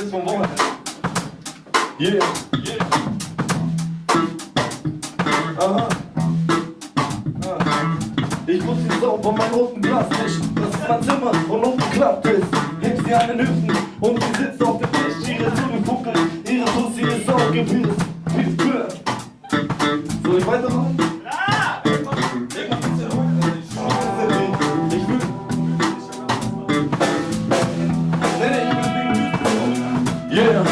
ist vom Wochenende. Yeah. Aha. Ich muss die Sau von meinem roten Glas mischen. Das ist mein Zimmer und unten klappt es. Heb sie an den Hüften und sie sitzt auf dem Tisch. Ihre Zunge fuckelt, ihre Pussy ist saugebiss. Soll ich weitermachen? Ja! Ich mach ein bisschen ruhiger. Ich will. Yeah!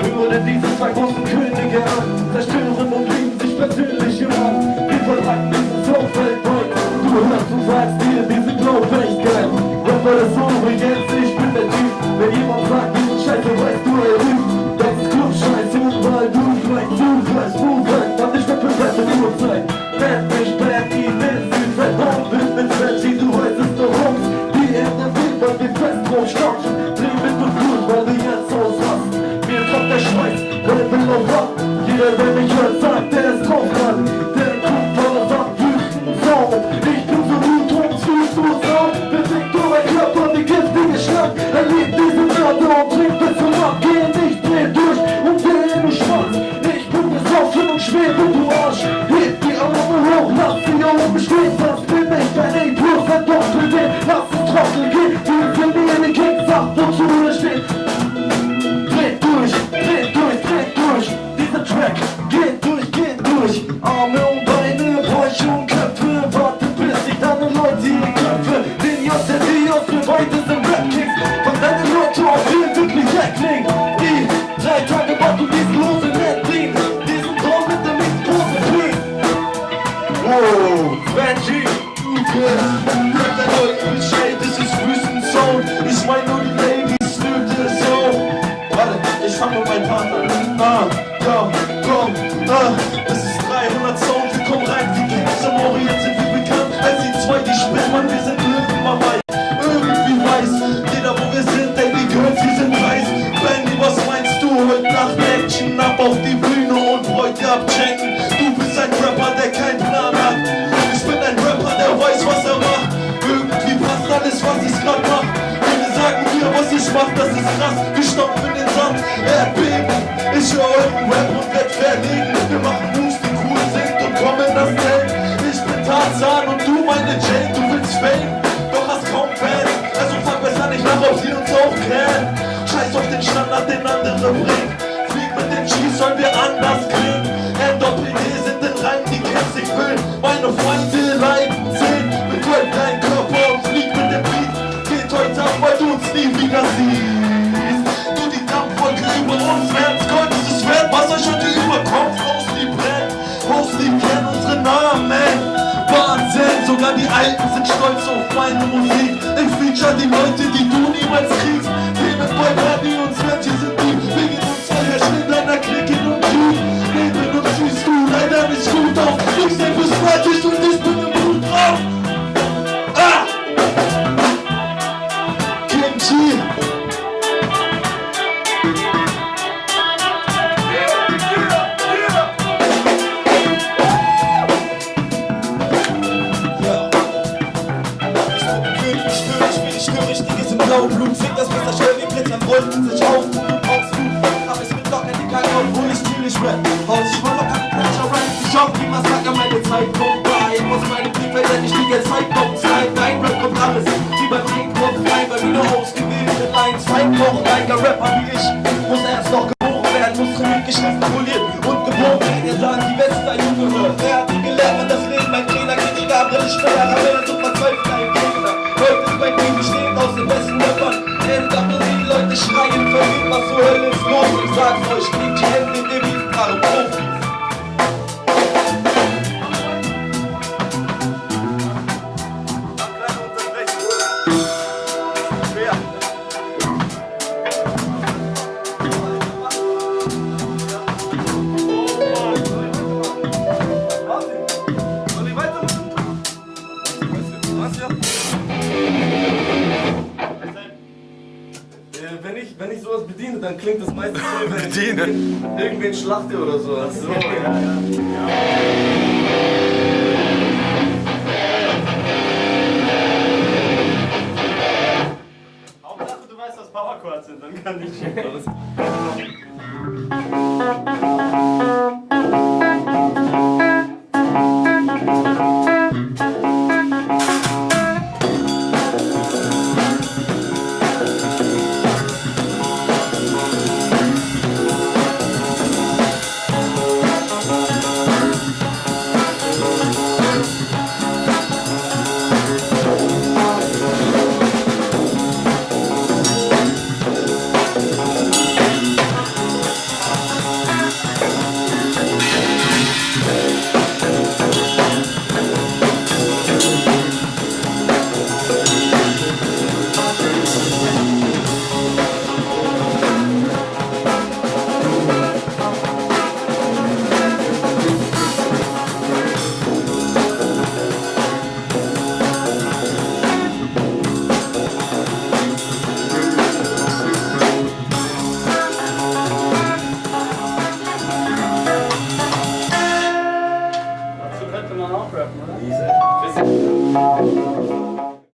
Wir wollen diese zwei großen Könige an, zerstören und lieben sich persönlich im Hand. Wir verbreiten diesen Flow weltweit. Du hörst und sagst dir, wir sind Glaubwürdigkeit. Rapper ist so übrigens, ich bin der Typ. Wenn jemand sagt, diesen Scheiße, weißt du, er lügt. Das ist Clubscheiße und weil du vielleicht weißt, wo sein. Mann, ich represente nur Zeit. Bad mich, bad die Südwelt. Warum bist mit Frenchie, du weißt es doch uns. Die Erde will, weil wir fest drauf stopfen. Dreh mit und gut, weil du jetzt ausrast. Mir kommt der Schweiß, weil will noch wach. Jeder, der mich hört, sagt, der ist drauf dran. Der kommt voller Saft, Wüstensau. Ich bin so gut und fühlst du es auch. Bewegt du mein Körper, die giftige Schlange. Er liebt diese Mörder und trinkt bis zum Abgehen. Ich dreh durch und der du schwarz. Ich bin besoffen und schwebe, du Arsch. Heb die Arme hoch, lass sie oben stehen. Das bin ich, dein A plus, ein Doppel-D. Lass es trocken gehen, wir verlieren den Kick, sag, wozu er steht. Dreht durch, dieser Track geht durch. Arme und Beine, Bräuche und Köpfe. Warte bis ich deine Leute hier köpfe. Den JZDs für beide sind Rap-Kicks. Von deinen Leuten auf hier wirklich Heckling. Die 3 Tage Motto, diesen lose Netlin. Diesen Traum mit dem Mix-Pose Clean. Wow, Benji, hört der Leute Bescheid, das ist Wüstensound. Ich mein nur die Ladies, Flöte, so. Warte, ich fang mit meinem Part an. Komm, das ist 300 Sound, wir kommen rein wie Kings im Orient, sind wir bekannt. Als die zwei, die spielen, Mann, wir sind Löwen, Mama. Irgendwie weiß jeder, wo wir sind, denn die Girls, die sind heiß. Benny, was meinst du? Heute Nacht Action, ab auf die Bühne und Bräute abchecken. Du bist ein Rapper, der keinen Plan hat. Ich bin ein Rapper, der weiß, was er macht. Irgendwie passt alles, was ich grad mach. Viele sagen mir, was ich mach, das ist krass. Wir stopfen in den Sand, Erdbeben. Ich höre euren Rap und werd verlegen. Wir machen Moves, die cool sind und kommen in das Zelt. Ich bin Tarzan und du meine Jane. Du willst Fame, doch hast kaum Fans. Also frag besser nicht nach, ob sie uns auch kennen. Scheiß auf den Standard, den andere bringen. Flieg mit den G's, sollen wir anders klingen. N-Doppel-D sind in Reihen, die kennst ich will. Meine Freunde leiden 10. Betäubt deinen Körper und flieg mit dem Beat. Geht heute ab, weil du uns nie wieder siehst. Du die Dampfwolke über uns, wär's Gold, es ist wert, was euch heute überkommt. Host-Lieb kennen unsere Namen, ey. Wahnsinn, sogar die Alten sind stolz auf meine Musik. Ich feature die Leute, die du niemals kriegst. Die mit Boy Buddy und Sventy sind die. Wegen uns Feuer steht deiner Clique und Typ. Leben und fühlst du leider nicht gut auf. Ich seh bis fertig und ich bin im Blut drauf. King G. Blut singt das Messer schnell wie Blitz, dann rollten sich auf und du brauchst Blut. Hab es mit Locken, die kein obwohl ich natürlich rap. Haus ich voller Kapitalischer Rap. Ich hoffe, wie Massaker, meine Zeit kommt bei. Muss meine Blickfeld, denn ich liege Zeit kommt Zeit. Dein Rap kommt alles, wie beim Ring kommt rein. Bei wieder ausgewählte Lines, Fight noch reicher Rapper wie ich. Muss erst noch geboren werden, muss trainiert, geschliffen, poliert und geboren werden. Ihr sagt, die Weste ein Junge hört. Wer hat die gelernt, wenn das Leben mein Trainer geht? Ich da Brille schwer, aber er so verzweifelt ein Gegner. Heute ist mein Team bestehend aus den besten Rappern. Die Leute schreien, verliert, was zur Hölle ist los. Ich sag's euch, klingt die Hände in der Wiesbaden Profis. Wenn ich sowas bediene, dann klingt das meistens so, wenn ich irgendwen schlachte oder so. Ach so, ja. Hauptsache, du weißt, was Powercore schwarz sind, dann kann ich schick aus. Dazu könnte man auch rappen, oder? Easy. Bisschen.